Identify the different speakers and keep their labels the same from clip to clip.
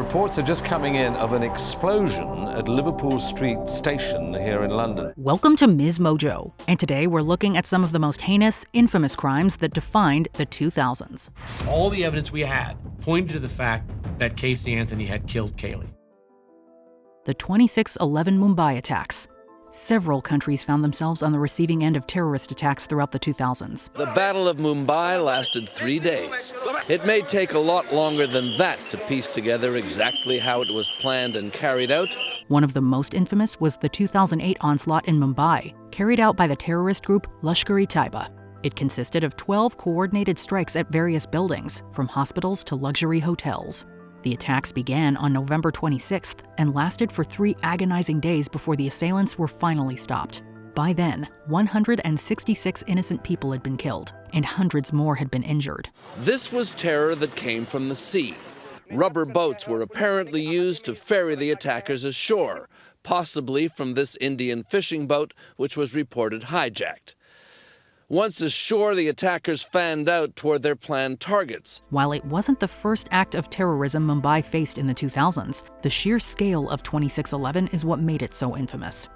Speaker 1: Reports are just coming in of an explosion at Liverpool Street Station here in London.
Speaker 2: Welcome to MsMojo, and today we're looking at some of the most heinous, infamous crimes that defined the 2000s.
Speaker 3: All the evidence we had pointed to the fact that Casey Anthony had killed Kaylee.
Speaker 2: The 26/11 Mumbai attacks. Several countries found themselves on the receiving end of terrorist attacks throughout the 2000s.
Speaker 4: The Battle of Mumbai lasted 3 days. It may take a lot longer than that to piece together exactly how it was planned and carried out.
Speaker 2: One of the most infamous was the 2008 onslaught in Mumbai, carried out by the terrorist group Lashkar-e-Taiba. It consisted of 12 coordinated strikes at various buildings, from hospitals to luxury hotels. The attacks began on November 26th and lasted for 3 agonizing days before the assailants were finally stopped. By then, 166 innocent people had been killed, and hundreds more had been injured.
Speaker 4: This was terror that came from the sea. Rubber boats were apparently used to ferry the attackers ashore, possibly from this Indian fishing boat, which was reported hijacked. Once ashore, the attackers fanned out toward their planned targets.
Speaker 2: While it wasn't the first act of terrorism Mumbai faced in the 2000s, the sheer scale of 26/11 is what made it so infamous.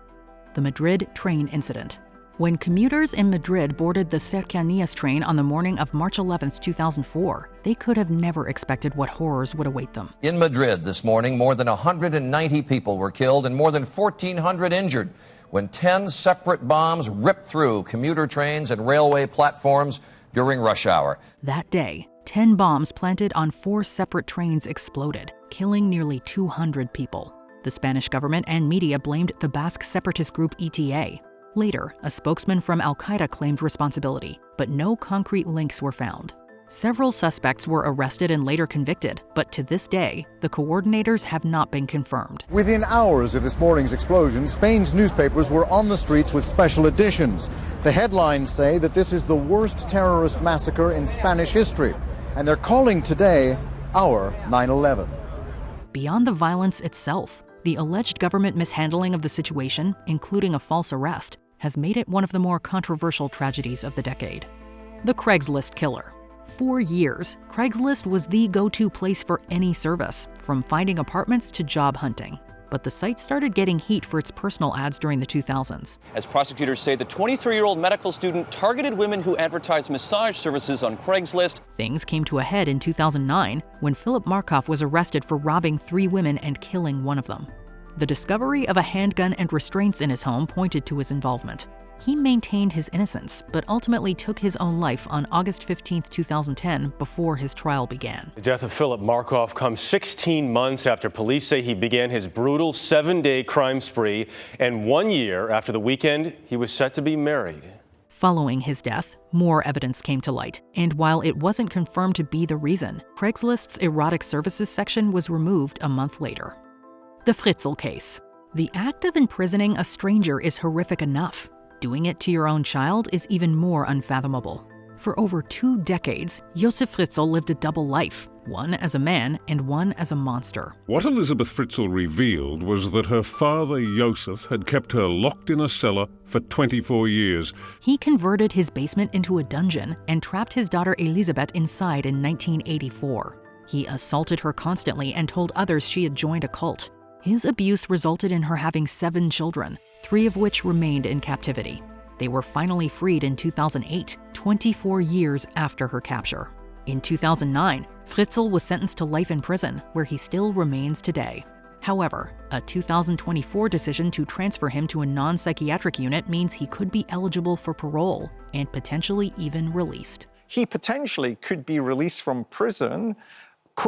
Speaker 2: The Madrid train incident. When commuters in Madrid boarded the Cercanías train on the morning of March 11, 2004, they could have never expected what horrors would await them.
Speaker 5: In Madrid this morning, more than 190 people were killed and more than 1,400 injured when 10 separate bombs ripped through commuter trains and railway platforms during rush hour.
Speaker 2: That day, 10 bombs planted on 4 separate trains exploded, killing nearly 200 people. The Spanish government and media blamed the Basque separatist group ETA. Later, a spokesman from Al-Qaeda claimed responsibility, but no concrete links were found. Several suspects were arrested and later convicted, but to this day, the coordinators have not been confirmed.
Speaker 6: Within hours of this morning's explosion, Spain's newspapers were on the streets with special editions. The headlines say that this is the worst terrorist massacre in Spanish history, and they're calling today our 9/11.
Speaker 2: Beyond the violence itself, the alleged government mishandling of the situation, including a false arrest, has made it one of the more controversial tragedies of the decade. The Craigslist killer. For years, Craigslist was the go-to place for any service, from finding apartments to job hunting. But the site started getting heat for its personal ads during the 2000s.
Speaker 7: As prosecutors say, the 23-year-old medical student targeted women who advertised massage services on Craigslist.
Speaker 2: Things came to a head in 2009 when Philip Markoff was arrested for robbing 3 women and killing one of them. The discovery of a handgun and restraints in his home pointed to his involvement. He maintained his innocence, but ultimately took his own life on August 15, 2010, before his trial began.
Speaker 8: The death of Philip Markoff comes 16 months after police say he began his brutal 7-day crime spree, and 1 year after the weekend he was set to be married.
Speaker 2: Following his death, more evidence came to light, and while it wasn't confirmed to be the reason, Craigslist's erotic services section was removed a month later. The Fritzl case. The act of imprisoning a stranger is horrific enough. Doing it to your own child is even more unfathomable. For over 2 decades, Josef Fritzl lived a double life, one as a man and one as a monster.
Speaker 9: What Elizabeth Fritzl revealed was that her father, Josef, had kept her locked in a cellar for 24 years.
Speaker 2: He converted his basement into a dungeon and trapped his daughter Elisabeth inside in 1984. He assaulted her constantly and told others she had joined a cult. His abuse resulted in her having 7 children, 3 of which remained in captivity. They were finally freed in 2008, 24 years after her capture. In 2009, Fritzl was sentenced to life in prison, where he still remains today. However, a 2024 decision to transfer him to a non-psychiatric unit means he could be eligible for parole and potentially even released.
Speaker 10: He potentially could be released from prison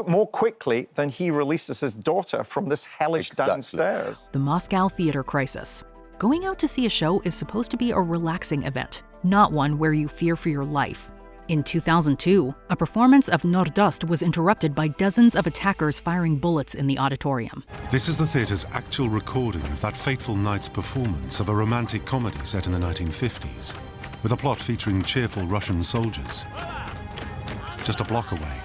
Speaker 10: more quickly than he releases his daughter from this hellish downstairs.
Speaker 2: The Moscow theater crisis. Going out to see a show is supposed to be a relaxing event, not one where you fear for your life. In 2002, a performance of Nordust was interrupted by dozens of attackers firing bullets in the auditorium.
Speaker 11: This is the theatre's actual recording of that fateful night's performance of a romantic comedy set in the 1950s, with a plot featuring cheerful Russian soldiers. Just a block away,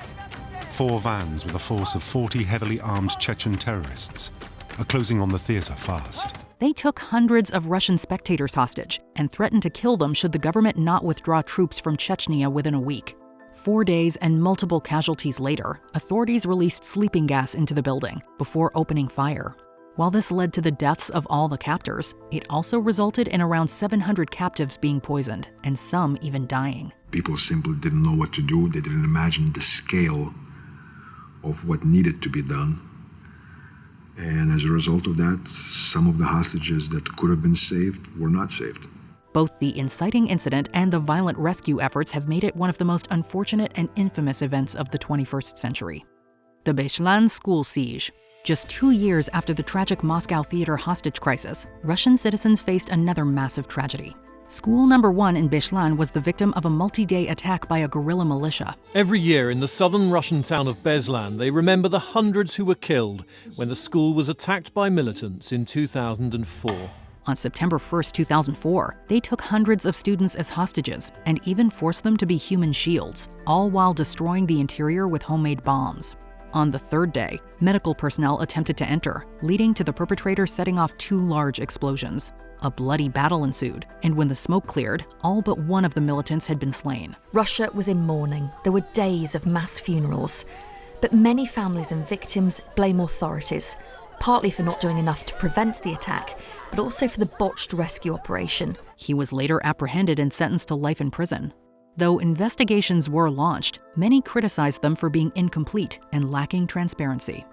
Speaker 11: 4 vans with a force of 40 heavily armed Chechen terrorists are closing on the theatre fast.
Speaker 2: They took hundreds of Russian spectators hostage and threatened to kill them should the government not withdraw troops from Chechnya within a week. 4 days and multiple casualties later, authorities released sleeping gas into the building before opening fire. While this led to the deaths of all the captors, it also resulted in around 700 captives being poisoned, and some even dying.
Speaker 12: People simply didn't know what to do. They didn't imagine the scale of what needed to be done. And as a result of that, some of the hostages that could have been saved were not saved.
Speaker 2: Both the inciting incident and the violent rescue efforts have made it one of the most unfortunate and infamous events of the 21st century. The Beslan school siege. Just 2 years after the tragic Moscow theater hostage crisis, Russian citizens faced another massive tragedy. School number 1 in Beslan was the victim of a multi-day attack by a guerrilla militia.
Speaker 13: Every year in the southern Russian town of Beslan, they remember the hundreds who were killed when the school was attacked by militants in 2004.
Speaker 2: On September 1st, 2004, they took hundreds of students as hostages and even forced them to be human shields, all while destroying the interior with homemade bombs. On the third day, medical personnel attempted to enter, leading to the perpetrator setting off 2 large explosions. A bloody battle ensued, and when the smoke cleared, all but one of the militants had been slain.
Speaker 14: Russia was in mourning. There were days of mass funerals. But many families and victims blame authorities, partly for not doing enough to prevent the attack, but also for the botched rescue operation.
Speaker 2: He was later apprehended and sentenced to life in prison. Though investigations were launched, many criticized them for being incomplete and lacking transparency.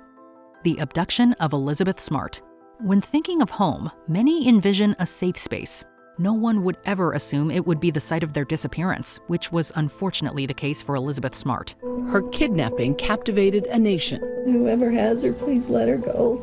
Speaker 2: The abduction of Elizabeth Smart. When thinking of home, many envision a safe space. No one would ever assume it would be the site of their disappearance, which was unfortunately the case for Elizabeth Smart.
Speaker 15: Her kidnapping captivated a nation.
Speaker 16: Whoever has her, please let her go.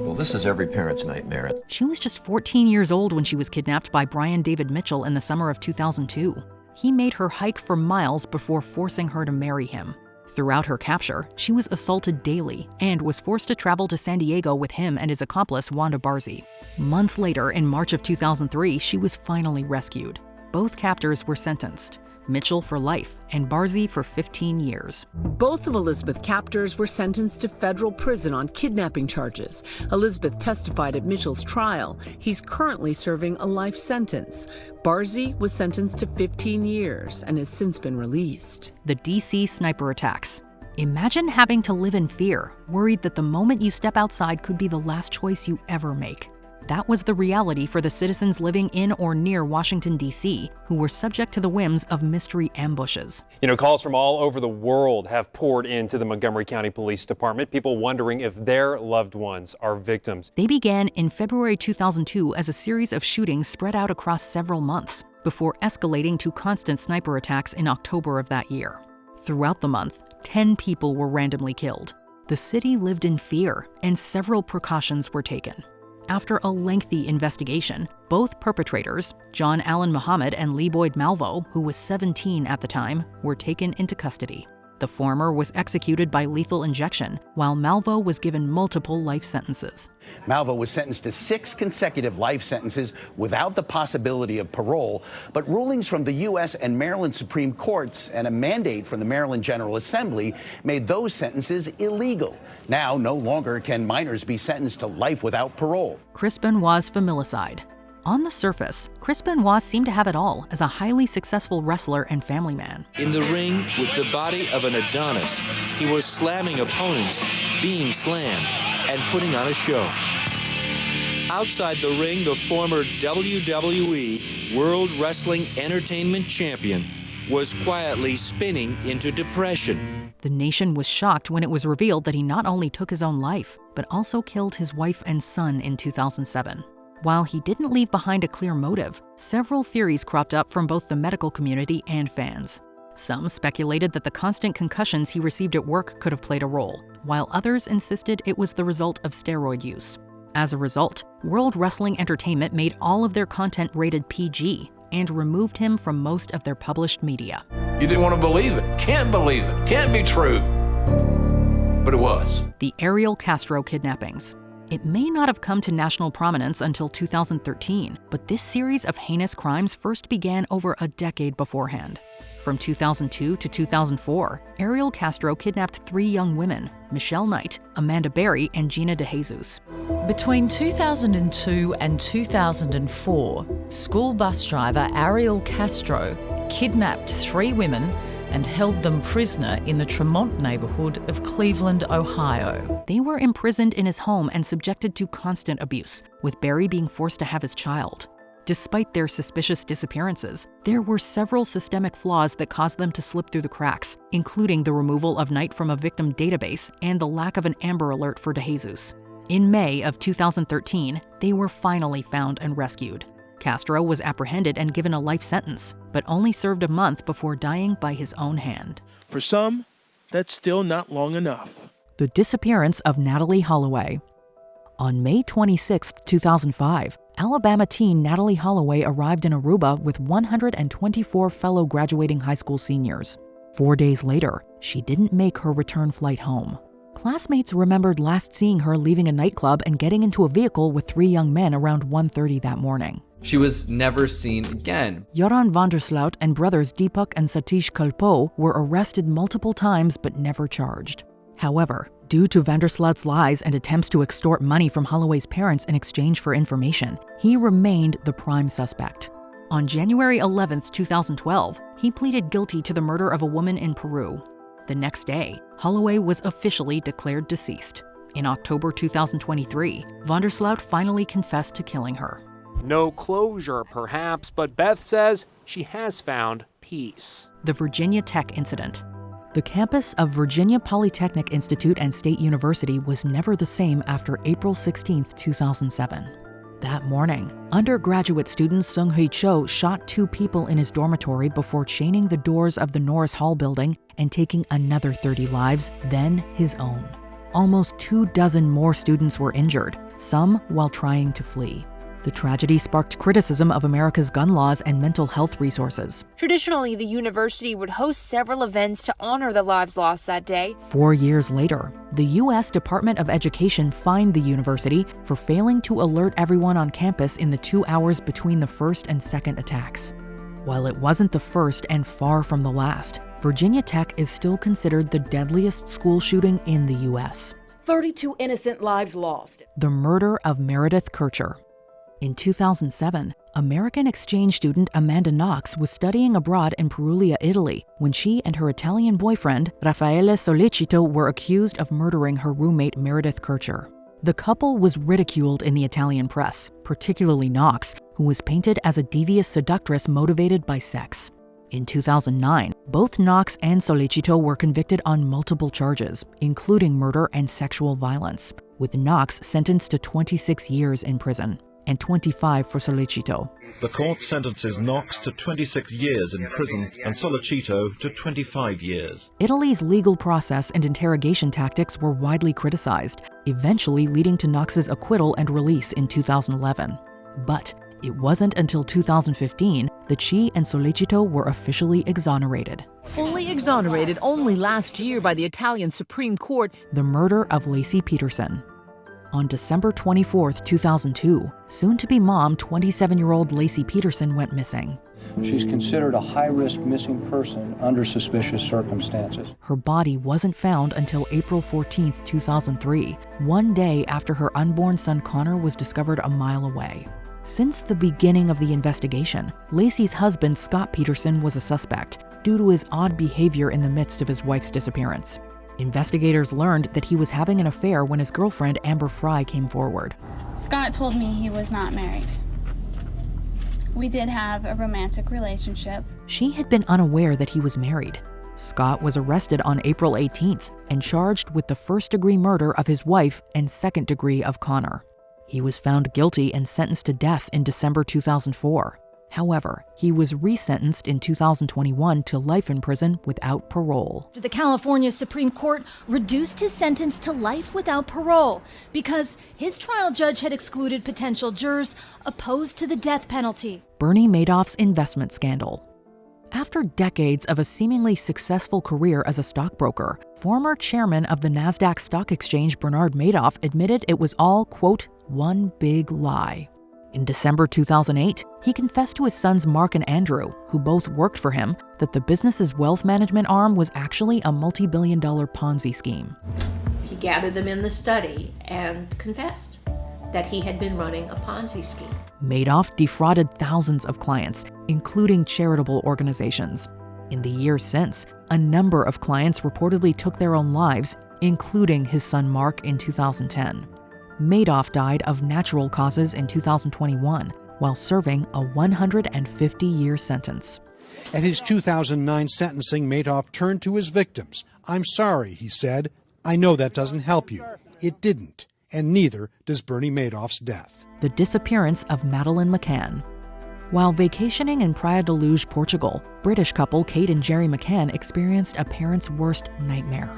Speaker 5: Well, this is every parent's nightmare.
Speaker 2: She was just 14 years old when she was kidnapped by Brian David Mitchell in the summer of 2002. He made her hike for miles before forcing her to marry him. Throughout her capture, she was assaulted daily and was forced to travel to San Diego with him and his accomplice, Wanda Barzee. Months later, in March of 2003, she was finally rescued. Both captors were sentenced, Mitchell for life and Barzee for 15 years.
Speaker 15: Both of Elizabeth's captors were sentenced to federal prison on kidnapping charges. Elizabeth testified at Mitchell's trial. He's currently serving a life sentence. Barzee was sentenced to 15 years and has since been released.
Speaker 2: The DC sniper attacks. Imagine having to live in fear, worried that the moment you step outside could be the last choice you ever make. That was the reality for the citizens living in or near Washington, D.C., who were subject to the whims of mystery ambushes.
Speaker 17: You know, calls from all over the world have poured into the Montgomery County Police Department, people wondering if their loved ones are victims.
Speaker 2: They began in February 2002 as a series of shootings spread out across several months, before escalating to constant sniper attacks in October of that year. Throughout the month, 10 people were randomly killed. The city lived in fear, and several precautions were taken. After a lengthy investigation, both perpetrators, John Allen Muhammad and Lee Boyd Malvo, who was 17 at the time, were taken into custody. The former was executed by lethal injection, while Malvo was given multiple life sentences.
Speaker 18: Malvo was sentenced to 6 consecutive life sentences without the possibility of parole, but rulings from the U.S. and Maryland Supreme Courts and a mandate from the Maryland General Assembly made those sentences illegal. Now, no longer can minors be sentenced to life without parole.
Speaker 2: Chris Benoit's familicide. On the surface, Chris Benoit seemed to have it all as a highly successful wrestler and family man.
Speaker 19: In the ring, with the body of an Adonis, he was slamming opponents, being slammed, and putting on a show. Outside the ring, the former WWE World Wrestling Entertainment Champion was quietly spinning into depression.
Speaker 2: The nation was shocked when it was revealed that he not only took his own life, but also killed his wife and son in 2007. While he didn't leave behind a clear motive, several theories cropped up from both the medical community and fans. Some speculated that the constant concussions he received at work could have played a role, while others insisted it was the result of steroid use. As a result, World Wrestling Entertainment made all of their content rated PG and removed him from most of their published media.
Speaker 1: You didn't want to believe it, can't be true. But it was.
Speaker 2: The Ariel Castro kidnappings. It may not have come to national prominence until 2013, but this series of heinous crimes first began over a decade beforehand. From 2002 to 2004, Ariel Castro kidnapped 3 young women, Michelle Knight, Amanda Berry, and Gina DeJesus.
Speaker 20: Between 2002 and 2004, school bus driver Ariel Castro kidnapped 3 women and held them prisoner in the Tremont neighborhood of Cleveland, Ohio.
Speaker 2: They were imprisoned in his home and subjected to constant abuse, with Barry being forced to have his child. Despite their suspicious disappearances, there were several systemic flaws that caused them to slip through the cracks, including the removal of Knight from a victim database and the lack of an Amber Alert for DeJesus. In May of 2013, they were finally found and rescued. Castro was apprehended and given a life sentence, but only served a month before dying by his own hand.
Speaker 21: For some, that's still not long enough.
Speaker 2: The disappearance of Natalee Holloway. On May 26, 2005, Alabama teen Natalee Holloway arrived in Aruba with 124 fellow graduating high school seniors. 4 days later, she didn't make her return flight home. Classmates remembered last seeing her leaving a nightclub and getting into a vehicle with 3 young men around 1:30 that morning.
Speaker 22: She was never seen again.
Speaker 2: Joran van der Sloot and brothers Deepak and Satish Kalpoe were arrested multiple times but never charged. However, due to van der Sloot's lies and attempts to extort money from Holloway's parents in exchange for information, he remained the prime suspect. On January 11, 2012, he pleaded guilty to the murder of a woman in Peru. The next day, Holloway was officially declared deceased. In October 2023, van der Sloot finally confessed to killing her.
Speaker 23: No closure, perhaps, but Beth says she has found peace.
Speaker 2: The Virginia Tech incident. The campus of Virginia Polytechnic Institute and State University was never the same after April 16, 2007. That morning, undergraduate student Sung-Hui Cho shot 2 people in his dormitory before chaining the doors of the Norris Hall building and taking another 30 lives, then his own. Almost 24 more students were injured, some while trying to flee. The tragedy sparked criticism of America's gun laws and mental health resources.
Speaker 24: Traditionally, the university would host several events to honor the lives lost that day.
Speaker 2: 4 years later, the U.S. Department of Education fined the university for failing to alert everyone on campus in the 2 hours between the first and second attacks. While it wasn't the first and far from the last, Virginia Tech is still considered the deadliest school shooting in the U.S.
Speaker 25: 32 innocent lives lost.
Speaker 2: The murder of Meredith Kercher. In 2007, American exchange student Amanda Knox was studying abroad in Perugia, Italy, when she and her Italian boyfriend, Raffaele Sollecito, were accused of murdering her roommate Meredith Kercher. The couple was ridiculed in the Italian press, particularly Knox, who was painted as a devious seductress motivated by sex. In 2009, both Knox and Sollecito were convicted on multiple charges, including murder and sexual violence, with Knox sentenced to 26 years in prison and 25 for Sollecito.
Speaker 26: The court sentences Knox to 26 years in prison and Sollecito to 25 years.
Speaker 2: Italy's legal process and interrogation tactics were widely criticized, eventually leading to Knox's acquittal and release in 2011. But it wasn't until 2015 that she and Sollecito were officially exonerated.
Speaker 25: Fully exonerated only last year by the Italian Supreme Court.
Speaker 2: The murder of Laci Peterson. On December 24, 2002, soon-to-be mom 27-year-old Laci Peterson went missing.
Speaker 27: She's considered a high-risk missing person under suspicious circumstances.
Speaker 2: Her body wasn't found until April 14, 2003, one day after her unborn son Connor was discovered a mile away. Since the beginning of the investigation, Laci's husband Scott Peterson was a suspect due to his odd behavior in the midst of his wife's disappearance. Investigators learned that he was having an affair when his girlfriend Amber Fry came forward.
Speaker 28: Scott told me he was not married. We did have a romantic relationship.
Speaker 2: She had been unaware that he was married. Scott was arrested on April 18th and charged with the first-degree murder of his wife and second degree of Connor. He was found guilty and sentenced to death in December 2004. However, he was resentenced in 2021 to life in prison without parole.
Speaker 29: The California Supreme Court reduced his sentence to life without parole because his trial judge had excluded potential jurors opposed to the death penalty.
Speaker 2: Bernie Madoff's investment scandal. After decades of a seemingly successful career as a stockbroker, former chairman of the Nasdaq Stock Exchange Bernard Madoff admitted it was all, quote, one big lie. In December 2008, he confessed to his sons Mark and Andrew, who both worked for him, that the business's wealth management arm was actually a multi-billion-dollar Ponzi scheme.
Speaker 30: He gathered them in the study and confessed that he had been running a Ponzi scheme.
Speaker 2: Madoff defrauded thousands of clients, including charitable organizations. In the years since, a number of clients reportedly took their own lives, including his son Mark in 2010. Madoff died of natural causes in 2021 while serving a 150-year sentence.
Speaker 3: At his 2009 sentencing, Madoff turned to his victims. "I'm sorry," he said. "I know that doesn't help you." It didn't, and neither does Bernie Madoff's death.
Speaker 2: The disappearance of Madeleine McCann. While vacationing in Praia da Luz, Portugal, British couple Kate and Jerry McCann experienced a parent's worst nightmare.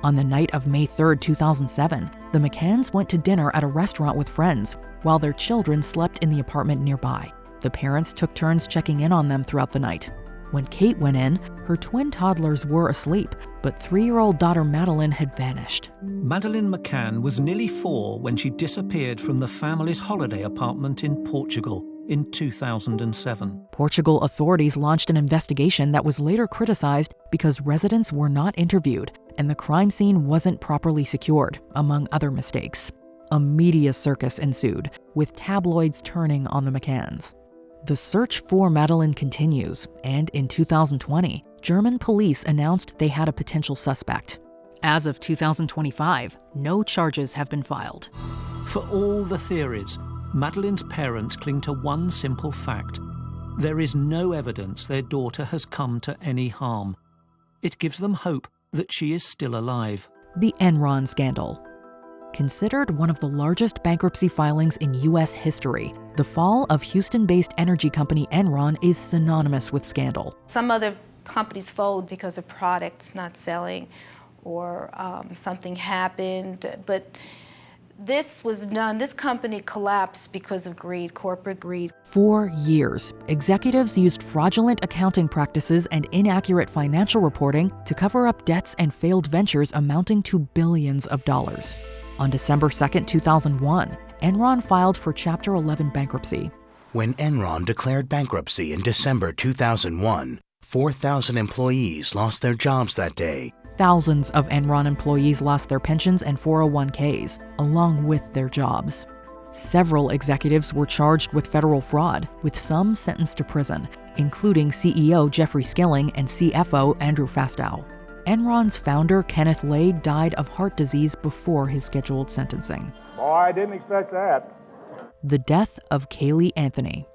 Speaker 2: On the night of May 3, 2007, the McCanns went to dinner at a restaurant with friends, while their children slept in the apartment nearby. The parents took turns checking in on them throughout the night. When Kate went in, her twin toddlers were asleep, but 3-year-old daughter Madeleine had vanished.
Speaker 4: Madeleine McCann was nearly 4 when she disappeared from the family's holiday apartment in Portugal in 2007.
Speaker 2: Portugal authorities launched an investigation that was later criticized because residents were not interviewed and the crime scene wasn't properly secured, among other mistakes. A media circus ensued, with tabloids turning on the McCanns. The search for Madeleine continues, and in 2020, German police announced they had a potential suspect. As of 2025, no charges have been filed.
Speaker 4: For all the theories, Madeleine's parents cling to one simple fact. There is no evidence their daughter has come to any harm. It gives them hope that she is still alive.
Speaker 2: The Enron scandal. Considered one of the largest bankruptcy filings in U.S. history, the fall of Houston-based energy company Enron is synonymous with scandal.
Speaker 6: Some other companies fold because a product's not selling or something happened, but this company collapsed because of greed, corporate greed.
Speaker 2: For years, executives used fraudulent accounting practices and inaccurate financial reporting to cover up debts and failed ventures amounting to billions of dollars. On December 2, 2001, Enron filed for Chapter 11 bankruptcy.
Speaker 7: When Enron declared bankruptcy in December 2001, 4,000 employees lost their jobs that day.
Speaker 2: Thousands of Enron employees lost their pensions and 401ks, along with their jobs. Several executives were charged with federal fraud, with some sentenced to prison, including CEO Jeffrey Skilling and CFO Andrew Fastow. Enron's founder, Kenneth Lay, died of heart disease before his scheduled sentencing.
Speaker 8: Boy, I didn't expect that.
Speaker 2: The death of Caylee Anthony.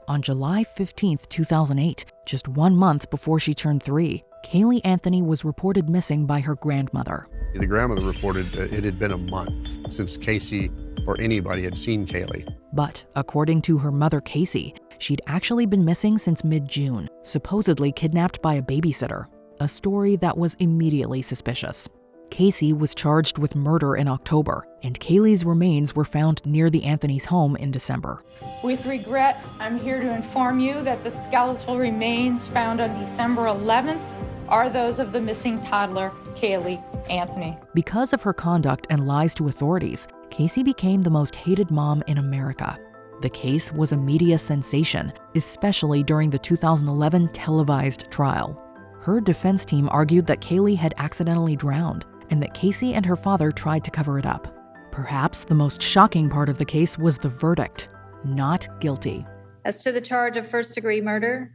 Speaker 2: On July 15, 2008, just 1 month before she turned 3, Caylee Anthony was reported missing by her grandmother.
Speaker 9: The grandmother reported it had been a month since Casey or anybody had seen Caylee.
Speaker 2: But according to her mother, Casey, she'd actually been missing since mid-June, supposedly kidnapped by a babysitter, a story that was immediately suspicious. Casey was charged with murder in October, and Caylee's remains were found near the Anthony's home in December.
Speaker 10: With regret, I'm here to inform you that the skeletal remains found on December 11th are those of the missing toddler, Caylee Anthony.
Speaker 2: Because of her conduct and lies to authorities, Casey became the most hated mom in America. The case was a media sensation, especially during the 2011 televised trial. Her defense team argued that Caylee had accidentally drowned and that Casey and her father tried to cover it up. Perhaps the most shocking part of the case was the verdict: not guilty.
Speaker 11: As to the charge of first-degree murder,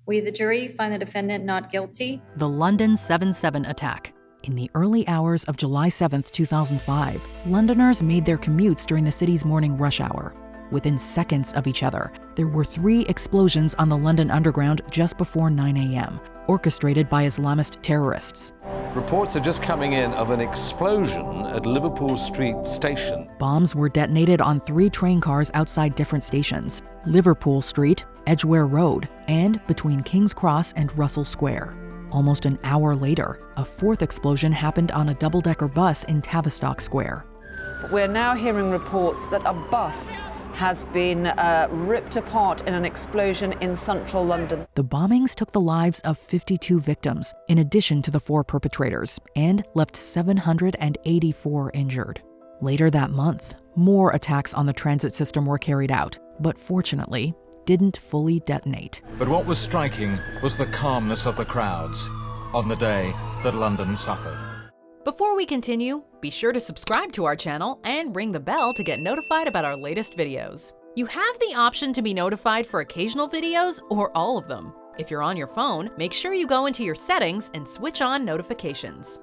Speaker 11: we, the jury, find the defendant not guilty.
Speaker 2: The London 7/7 attack. In the early hours of July 7, 2005, Londoners made their commutes during the city's morning rush hour. Within seconds of each other, there were 3 explosions on the London Underground just before 9 a.m., orchestrated by Islamist terrorists.
Speaker 1: Reports are just coming in of an explosion at Liverpool Street Station.
Speaker 2: Bombs were detonated on 3 train cars outside different stations: Liverpool Street, Edgware Road, and between King's Cross and Russell Square. Almost an hour later, a 4th explosion happened on a double-decker bus in Tavistock Square.
Speaker 12: We're now hearing reports that a bus has been ripped apart in an explosion in central London.
Speaker 2: The bombings took the lives of 52 victims, in addition to the 4 perpetrators, and left 784 injured. Later that month, more attacks on the transit system were carried out, but fortunately, didn't fully detonate.
Speaker 26: But what was striking was the calmness of the crowds on the day that London suffered.
Speaker 2: Before we continue, be sure to subscribe to our channel and ring the bell to get notified about our latest videos. You have the option to be notified for occasional videos or all of them. If you're on your phone, make sure you go into your settings and switch on notifications.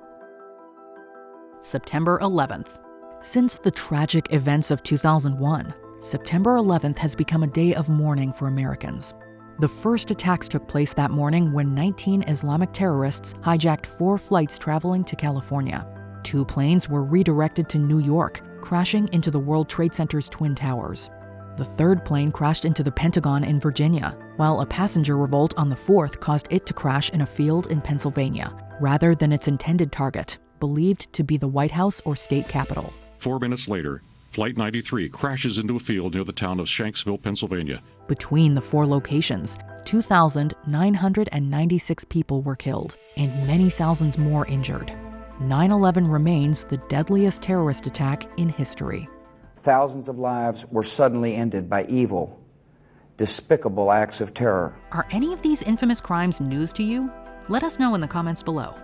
Speaker 2: September 11th. Since the tragic events of 2001, September 11th has become a day of mourning for Americans. The first attacks took place that morning when 19 Islamic terrorists hijacked 4 flights traveling to California. 2 planes were redirected to New York, crashing into the World Trade Center's Twin Towers. The 3rd plane crashed into the Pentagon in Virginia, while a passenger revolt on the 4th caused it to crash in a field in Pennsylvania, rather than its intended target, believed to be the White House or state capitol.
Speaker 5: 4 minutes later, Flight 93 crashes into a field near the town of Shanksville, Pennsylvania.
Speaker 2: Between the 4 locations, 2,996 people were killed, and many thousands more injured. 9/11 remains the deadliest terrorist attack in history.
Speaker 27: Thousands of lives were suddenly ended by evil, despicable acts of terror.
Speaker 2: Are any of these infamous crimes news to you? Let us know in the comments below.